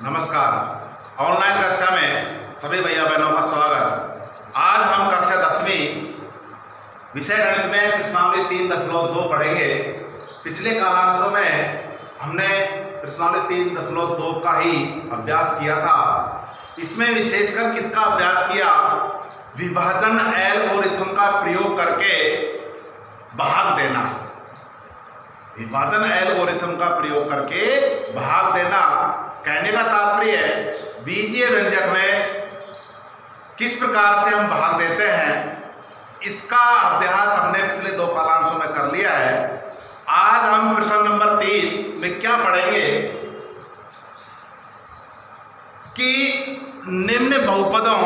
नमस्कार। ऑनलाइन कक्षा में सभी भैया बहनों का स्वागत। आज हम कक्षा 10वीं विषय गणित में प्रश्नावली 3.2 पढ़ेंगे। पिछले कालांशों में हमने प्रश्नावली 3.2 का ही अभ्यास किया था। इसमें विशेषकर किसका अभ्यास किया? विभाजन एल्गोरिथम का प्रयोग करके भाग देना। विभाजन एल्गोरिथम का प्रयोग करके भाग देना कहने का तात्पर्य है बीजीय व्यंजक में किस प्रकार से हम भाग देते हैं, इसका अभ्यास हमने पिछले 2 कालांशों में कर लिया है। आज हम प्रश्न नंबर 3 में क्या पढ़ेंगे कि निम्न बहुपदों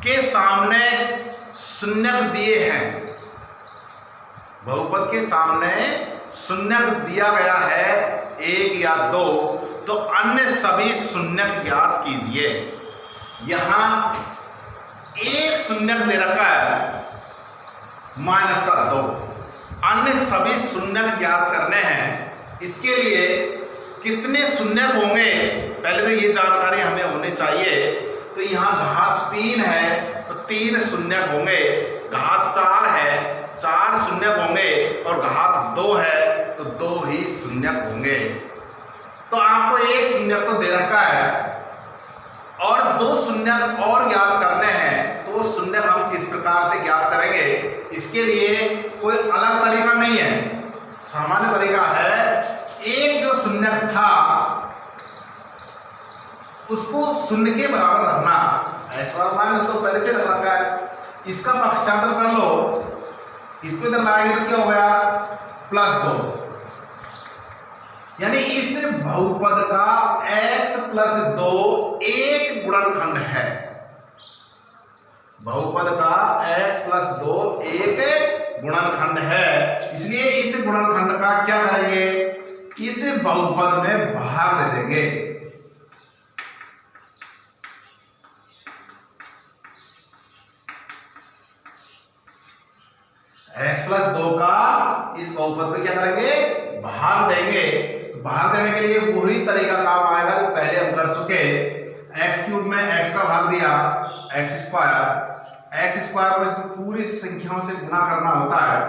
के सामने शून्यक दिए हैं। बहुपद के सामने शून्यक दिया गया है 1 या 2, तो अन्य सभी शून्यक ज्ञात कीजिए। यहां एक शून्यक दे रखा है -2, अन्य सभी शून्यक ज्ञात करने हैं। इसके लिए कितने शून्यक होंगे पहले तो ये जानकारी हमें होनी चाहिए। तो यहां घात 3 है तो 3 शून्यक होंगे, घात 4 है 4 शून्यक होंगे और घात 2 है तो 2 ही शून्यक होंगे। तो आपको एक शून्यक तो दे रखा है और 2 शून्यक और ज्ञात करने हैं। तो शून्यक हम किस प्रकार से ज्ञात करेंगे? इसके लिए कोई अलग तरीका नहीं है, सामान्य तरीका है। एक जो शून्यक था उसको शून्य के बराबर रखना। ऐसा माइनस तो पहले से रख रखा है, इसका पक्षांतर कर लो, इसको इधर लाएंगे तो क्या हो गया +2। यानी इस बहुपद का x+2 एक गुणनखंड है। बहुपद का x+2 एक गुणनखंड है, इसलिए इस गुणनखंड का क्या करेंगे? इस बहुपद में भाग दे देंगे। x+2 का इस बहुपद में क्या करेंगे? भाग देंगे। भाग देने के लिए वही तरीका काम आएगा जो पहले हम कर चुके। x³ में x का भाग दिया x², x² को इसको पूरी संख्याओं से गुणा करना होता है।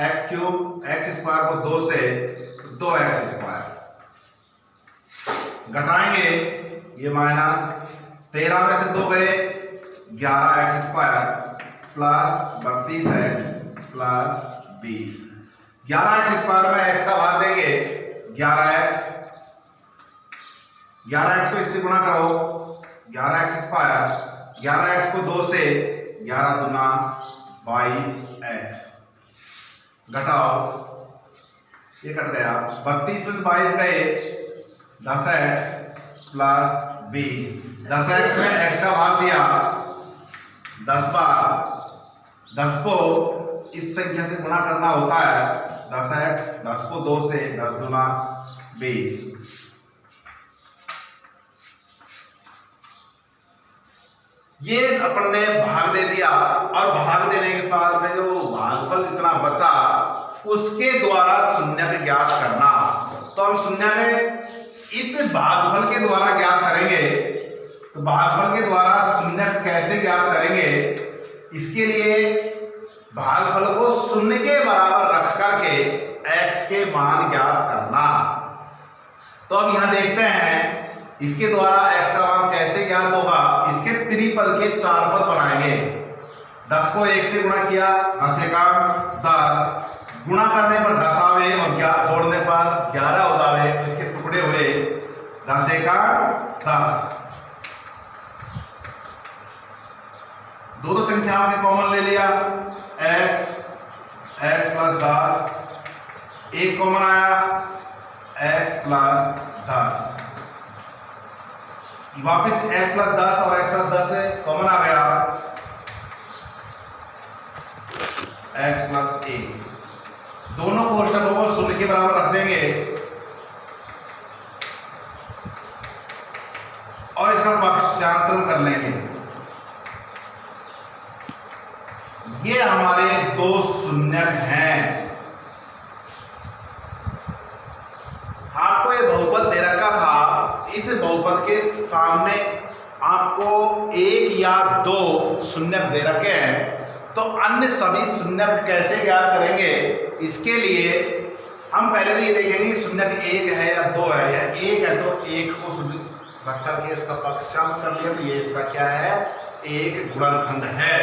x³ x² को 2 से 2x², घटाएंगे ये -13 में से 2 गए 11x² plus 32x plus 20। 11x² में x का भाग देंगे 11x, 11x को इससे गुणा करो 11x², 11x को 2 से 11 दूना 22x, घटाओ ये कट गया। 32 में 22 गए 10x प्लस 20। 10x में x का भाग दिया 10 बार, 10 को इस संख्या से गुणा करना होता है 10x, 10 को 2 से 10 दूना 20। ये अपन ने भाग दे दिया और भाग देने के बाद में जो भागफल जितना बचा उसके द्वारा शून्यक ज्ञात करना। तो हम शून्यक इस भागफल के द्वारा ज्ञात करेंगे। तो भागफल के द्वारा शून्यक कैसे ज्ञात करेंगे? इसके लिए भागफल को शून्य के बराबर रख करके x के मान ज्ञात करना। तो अब यहां देखते हैं इसके द्वारा x का मान कैसे ज्ञात होगा। इसके त्रिपद के 4 पद बनाएंगे। 10 को 1 से गुणा किया 10 × 10, गुणा करने पर 10 आवे और जोड़ने पर 11 हो जावे, तो इसके टुकड़े हुए 10 × 10। दो संख्याओं के कॉमन ले लिया, x + 10, एक कॉमन आया x + 10, वापिस x + 10 और x + 10 से कॉमन आ गया x + 1। दोनों कोष्ठकों को शून्य के बराबर रख देंगे और इसका पक्षांतरण कर लेंगे। ये हमारे 2 शून्यक हैं। आपको ये बहुपद दे रखा था इस बहुपद के सामने आपको एक या दो शून्यक दे रखे हैं, तो अन्य सभी शून्यक कैसे ज्ञात करेंगे? इसके लिए हम पहले तो ये देखेंगे कि शून्यक एक है या दो है। या एक है तो एक को रख करके इसका पक्षांत कर लिया, तो ये इसका क्या है? एक गुणनखंड है।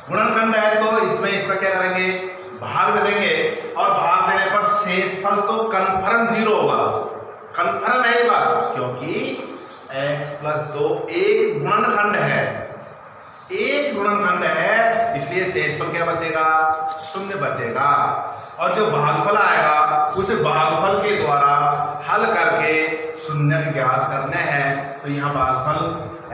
गुणनखंड है तो इसमें इसका क्या करेंगे? भाग दे देंगे, और भाग देने पर शेषफल तो कन्फर्म 0 होगा। कन्फर्म है ये बात, क्योंकि x प्लस 2 एक गुणनखंड है, एक गुणनखंड है, इसलिए शेषफल क्या बचेगा? 0 बचेगा। और जो भागफल आएगा उस भागफल के द्वारा हल करके शून्यक ज्ञात करने हैं। तो यहाँ भागफल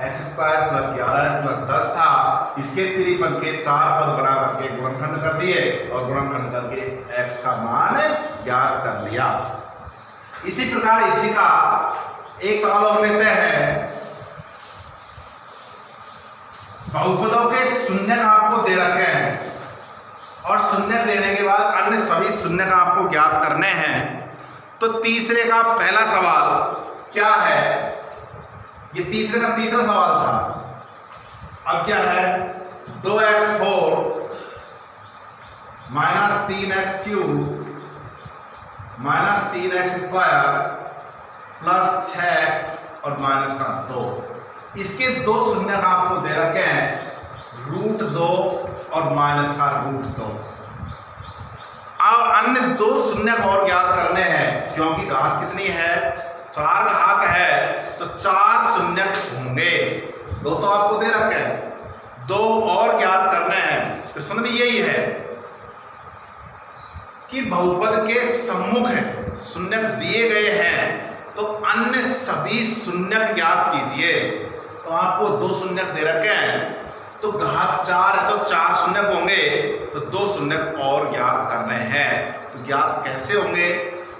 x² प्लस 11x प्लस 10 था, इसके त्रिपद के 4 पद बना करके गुणनखंड कर दिए और गुणनखंड करके x का मान ज्ञात कर लिया। इसी प्रकार इसी का एक सवाल और लेते हैं। बहुपदों के शून्यक आपको दे रखे हैं और शून्यक देने के बाद अन्य सभी शून्यक आपको ज्ञात करने हैं। तो तीसरे का पहला सवाल क्या है? ये तीसरे का तीसरा सवाल था। अब क्या है? 2x4 minus 3x³ minus 3x² plus 6x और माइनस का 2। इसके दो शून्यक आपको दे रखे हैं, √2 और माइनस का √2। और अन्य दो शून्यक और ज्ञात करने हैं, क्योंकि घात कितनी है? 4 घात है, तो 4 शून्यक होंगे। दो तो आपको दे रखे हैं, दो और ज्ञात करने हैं। प्रश्न में यही है कि बहुपद के सम्मुख शून्यक दिए गए हैं, तो अन्य सभी शून्यक ज्ञात कीजिए। तो आपको दो शून्यक दे रखे हैं, तो घात 4 है तो 4 शून्यक होंगे, तो दो शून्यक और ज्ञात करने हैं। तो ज्ञात कैसे होंगे?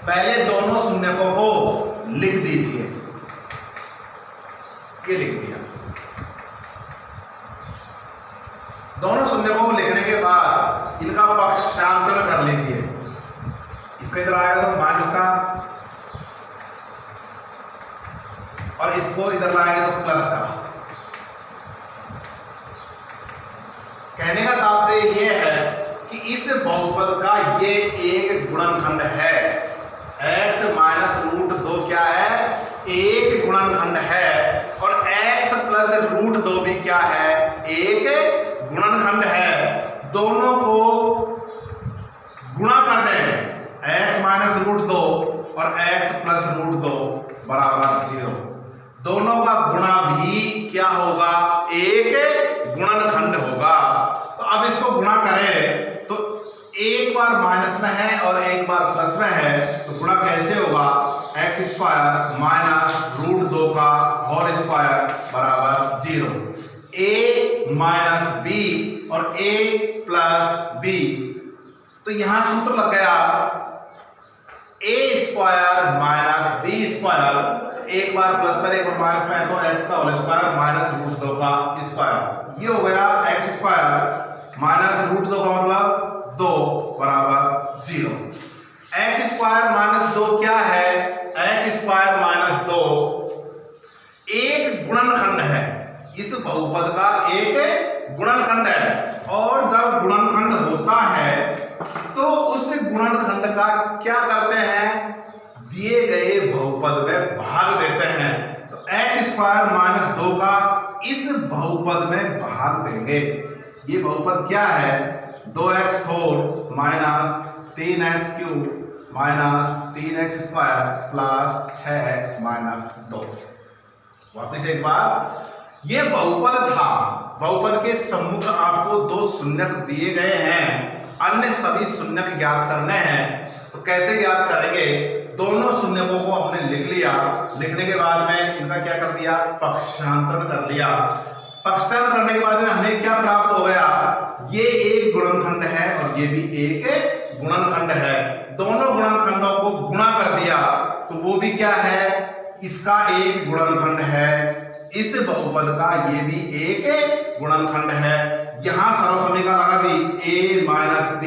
पहले दोनों शून्यकों को लिख दीजिए। ये लिख दिया। दोनों शून्यकों को लिखने के बाद इनका पक्षांतरण कर लीजिए। इसका इधर आएगा तो माइनस का, और इसको इधर लाएंगे तो प्लस का। कहने का तात्पर्य यह है कि इस बहुपद का ये एक गुणनखंड है। x माइनस √2 क्या है? एक गुणनखंड है। और x प्लस √2 भी क्या है? एक गुणनखंड है। दोनों को गुणा कर दें, x माइनस √2 और x प्लस √2 बराबर 0। दोनों का गुणा भी क्या होगा? एक गुणनखंड होगा। तो अब इसको गुणा करें तो एक बार माइनस में है और एक बार प्लस में है, तो गुणा कैसे होगा? x² माइनस √2 का होल स्क्वायर बराबर 0। a माइनस b और a प्लस b, तो यहां सूत्र लग गया a² माइनस b²। एक बार प्लस में एक बार माइनस में है तो x का होल स्क्वायर माइनस √2 का स्क्वायर। ये हो गया x² माइनस √2 का मतलब 2 बराबर 0। x² माइनस 2 क्या है? x² माइनस 2 एक गुणनखंड है। इस बहुपद का एक गुणनखंड है, और जब गुणनखंड होता है तो उस गुणनखंड का क्या करते हैं? दिए गए बहुपद में भाग देते हैं। तो x² माइनस 2 का इस बहुपद में भाग देंगे। ये बहुपद क्या है? 2x4 minus 3x³ minus 3x² plus 6x minus 2। वापिस एक बार, ये बहुपद था। बहुपद के सम्मुख आपको दो शून्यक दिए गए हैं, अन्य सभी शून्यक ज्ञात करने हैं। तो कैसे ज्ञात करेंगे? दोनों शून्यकों को हमने लिख लिया। लिखने के बाद में इनका क्या कर दिया? पक्षांतरण कर लिया। पक्षांतरण करने के बाद में हमें क्या प्राप्त हो गया? ये एक गुणनखंड है और ये भी एक गुणनखंड है। दोनों गुणनखंडों को गुणा कर दिया तो वो भी क्या है? इसका एक गुणनखंड है। इस बहुपद का ये भी एक गुणनखंड है। यहां सर्वसमीकरण लगा दी a माइनस b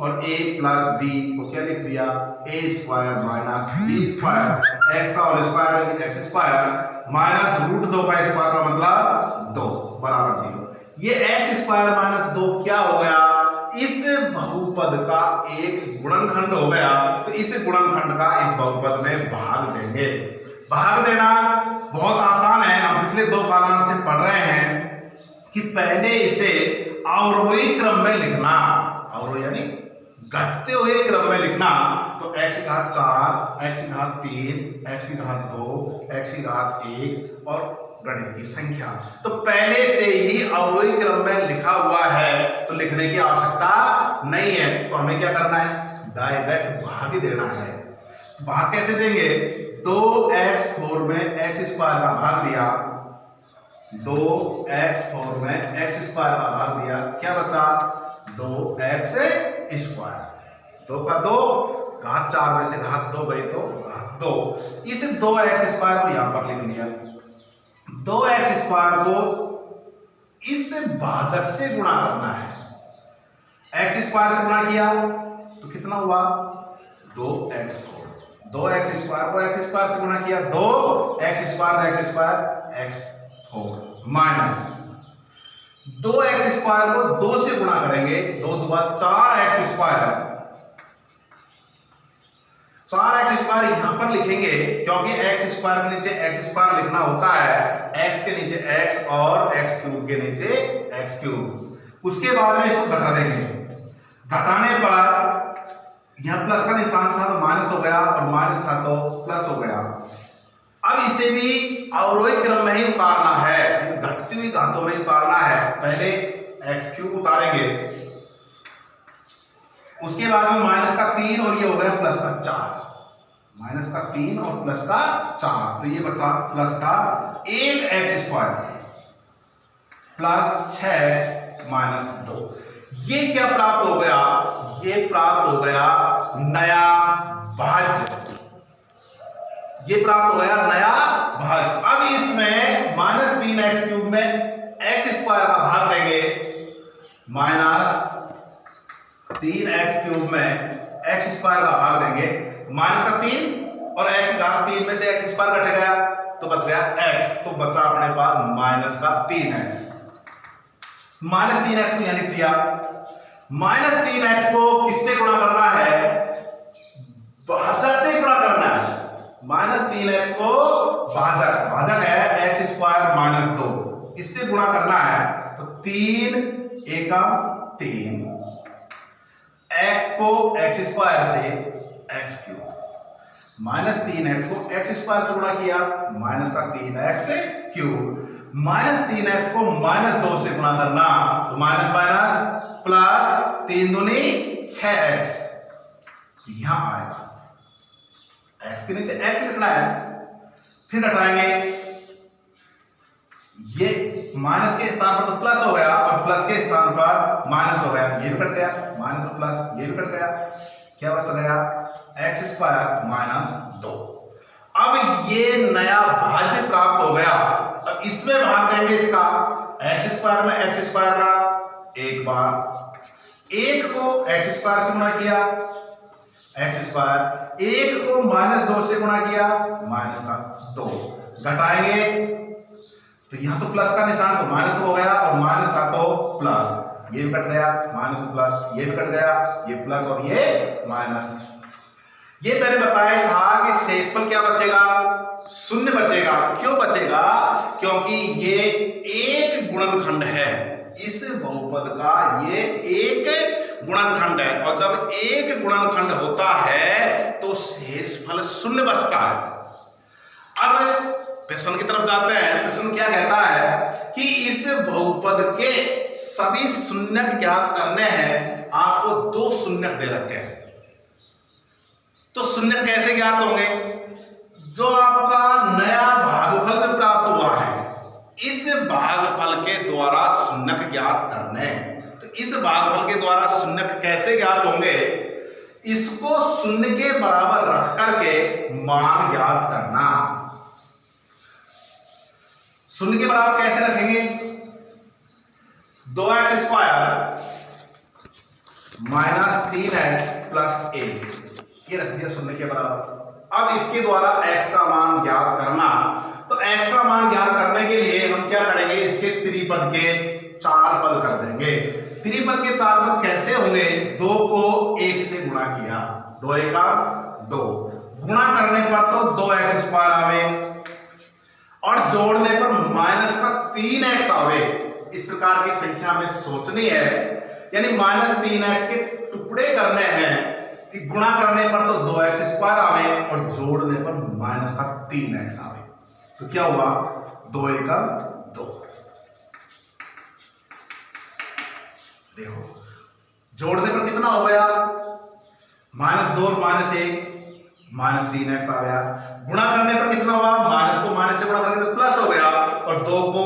और a प्लस b को क्या लिख दिया? a² minus b²। एक्स का whole square x square minus root 2 का स्क्वायर का मतलब 2 बराबर 0। ये एक्स स्क्वायर माइनस 2 क्या हो गया, इस बहुपद का एक गुणनखंड हो गया। तो इस गुणनखंड का इस बहुपद में भाग देंगे। भाग देना बहुत आसान है, हम पिछले 2 कॉलम से पढ़ रहे हैं कि पहले इसे अवरोही क्रम में लिखना, अवरोही यानी घटते हुए क्रम में लिखना। तो x की घात 4, x की घात 3, x की घात 2, x की घात 1 और गणित की संख्या। तो पहले से ही अवरोही क्रम में लिखा हुआ है तो लिखने की आवश्यकता नहीं है। तो हमें क्या करना है, डायरेक्ट भाग देना है। भाग कैसे देंगे, 2x4 में x स्क्वायर का भाग दिया, 2x4 में x स्क्वायर का भाग दिया, क्या बचा 2x स्क्वायर, 2 का 2 घात 4 में से घात 2 गई तो घात 2। इस 2x स्क्वायर को यहां पर लिख लिया, 2x स्क्वायर को इस भाजक से गुणा करना है। x स्क्वायर से गुणा किया तो कितना हुआ 2x4, 2x स्क्वायर को x स्क्वायर से गुणा किया 2x square x4 minus 2x square को 2 से गुणा करेंगे, 2 दूना 4x स्क्वायर, 4x स्क्वायर यहां पर लिखेंगे क्योंकि x स्क्वायर के नीचे x स्क्वायर लिखना होता है, x के नीचे x और x क्यूब के नीचे x क्यूब। उसके बाद में इसको घटा देंगे, घटाने पर यहां प्लस का निशान था तो माइनस हो गया और माइनस था तो प्लस हो गया। अब इसे भी अवरोही क्रम में ही उतारना है, घटती हुई घातों में उतारना है। पहले x क्यूब उतारेंगे, उसके बाद में माइनस का 3 और ये हो गया प्लस का 4, माइनस का 3 और प्लस का 4, तो ये बचा प्लस का 1x square plus 6x minus 2। ये क्या प्राप्त हो गया, ये प्राप्त हो गया नया भाज्य, ये प्राप्त हो गया नया भाज्य। अब इसमें माइनस 3x क्यूब में x स्क्वायर का भाग देंगे, माइनस 3x क्यूब में x स्क्वायर का भाग देंगे, माइनस का 3 और x घात 3 में से x स्क्वायर कट गया तो बच गया x, तो बचा अपने पास माइनस का 3x। माइनस 3x को यहां लिख दिया, माइनस 3x को किससे गुणा करना है, भाजक से गुणा करना है। माइनस 3x को भाजक, भाजक है x स्क्वायर माइनस 2, इससे गुणा करना है तो 3 एकम 3, x को x स्क्वायर से x क्यूब, माइनस 3x को x स्क्वायर से गुणा किया माइनस का 3x क्यूब, माइनस 3x को माइनस 2 से गुणा करना तो माइनस माइनस प्लस 3 दूनी 6x, यहां आएगा x के नीचे x लिखना है। फिर हटाएंगे, ये माइनस के स्थान पर तो प्लस हो गया और प्लस के स्थान पर माइनस हो गया, ये भी कट गया, माइनस और प्लस ये भी कट गया, क्या बच गया x स्क्वायर माइनस 2। अब ये नया भाज्य प्राप्त हो गया। अब इसमें भाग देंगे इसका, x स्क्वायर में x स्क्वायर का एक बार, 1 को x स्क्वायर से गुणा किया x स्क्वायर, 1 को माइनस 2 से गुणा किया माइनस का 2, घटाएंगे तो यहां तो प्लस का निशान तो माइनस हो गया और माइनस था तो प्लस, ये भी कट गया, माइनस प्लस ये भी कट गया, ये प्लस और ये माइनस। ये मैंने बताया था कि शेषफल क्या बचेगा, शून्य बचेगा। क्यों बचेगा, क्योंकि ये एक गुणनखंड है, इस बहुपद का ये एक गुणनखंड है और जब एक गुणनखंड होता है तो शेषफल शून्य बचता है। अब प्रश्न की तरफ जाते हैं। प्रश्न क्या कहता है कि इस बहुपद के सभी शून्यक ज्ञात करने हैं, आपको 2 शून्यक दे रखे हैं। तो शून्यक कैसे ज्ञात होंगे, जो आपका नया भागफल जो प्राप्त हुआ है इस भागफल के द्वारा शून्यक ज्ञात करने। तो इस भागफल के द्वारा शून्यक कैसे ज्ञात होंगे, इसको शून्य के बराबर रख करके मान ज्ञात करना। शून्य के बराबर कैसे रखेंगे, 2x square minus 3x plus 1, ये रख दिया शून्य के बराबर। अब इसके द्वारा x का मान ज्ञात करना, तो x का मान ज्ञात करने के लिए हम क्या करेंगे, इसके त्रिपद के 4 पद कर देंगे। त्रिपद के 4 पद कैसे होंगे, 2 को 1 से गुणा किया, 2 एका 2, गुणा करने पर तो 2x² आवे और जोड़ने पर माइनस का 3x आवे। इस प्रकार की संख्या हमें सोचनी है, यानी -3x के टुकड़े करने हैं कि गुणा करने पर तो 2x² आवे और जोड़ने पर माइनस का 3x आवे। तो क्या हुआ, 2 एका 2। देखो जोड़ने पर कितना हो गया, -2 और -1 -3x आ गया। गुणा करने पर कितना हुआ, माइनस को माइनस से गुणा करेंगे तो प्लस हो गया और 2 को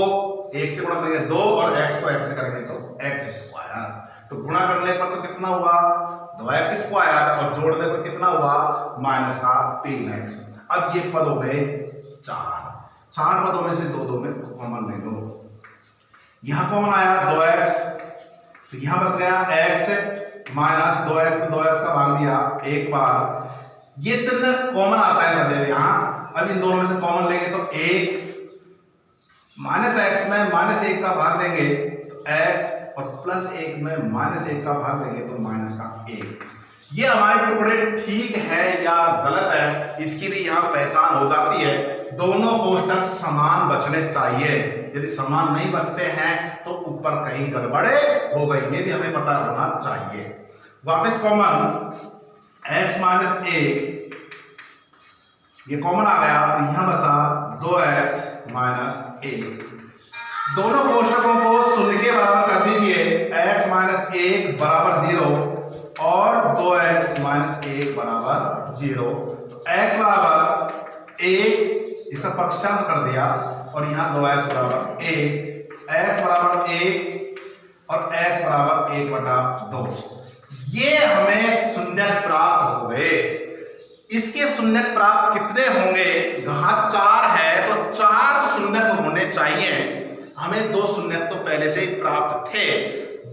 1 से गुणा करेंगे 2 और x को x से करेंगे तो x²। तो गुणा करने पर तो कितना हुआ, 2x² और जोड़ने पर कितना हुआ, माइनस का 3x। अब ये पद हो गए 4 पदों में से 2 में कॉमन ले लो। यहां कॉमन आया 2x, तो यहां बच गया x माइनस 2x, 2x का भाग दिया एक बार। ये चिन्ह कॉमन आता है सदैव यहाँ। अब इन दोनों में से कॉमन लेंगे तो 1 -x में -1 का भाग देंगे तो x और +1 में -1 का भाग देंगे तो माइनस का 1। ये हमारे टुकड़े ठीक है या गलत है, इसकी भी यहाँ पहचान हो जाती है। दोनों कोष्ठक समान बचने चाहिए, यदि समान नहीं बचते हैं तो ऊपर कहीं गड़बड़े हो गई, ये भी हमें पता होना चाहिए। वापस कॉमन x -1 ये कॉमन आ गया, तो यहां बचा 2x -1। दोनों कोष्ठकों को शून्य के बराबर कर दीजिए, x -1 बराबर 0 और 2x -1 बराबर 0। तो x बराबर 1, इसका पक्षांतर कर दिया और यहां 2x बराबर 1, x बराबर 1 और x बराबर 1/2। ये हमें शून्यक प्राप्त हो गए। इसके शून्यक प्राप्त कितने होंगे, घात 4 है तो 4 शून्यक होने चाहिए। हमें 2 शून्यक तो पहले से ही प्राप्त थे,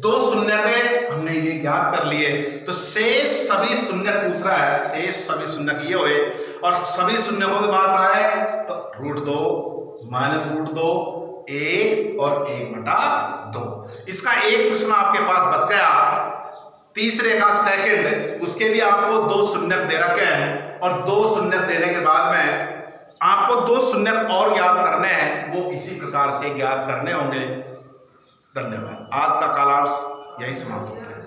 2 शून्यक हमने ये ज्ञात कर लिए। तो शेष सभी शून्यक पूछ रहा है, शेष सभी शून्यक ये हुए और सभी शून्यकों की बात आए तो √2 -√2 1 और 1/2। इसका एक प्रश्न आपके पास बच गया, तीसरे का सेकंड, उसके भी आपको 2 शून्यक दे रखे हैं और 2 शून्यक देने के बाद में आपको 2 शून्यक और ज्ञात करने हैं, वो इसी प्रकार से ज्ञात करने होंगे। धन्यवाद। आज का कालांश यही समाप्त होता है।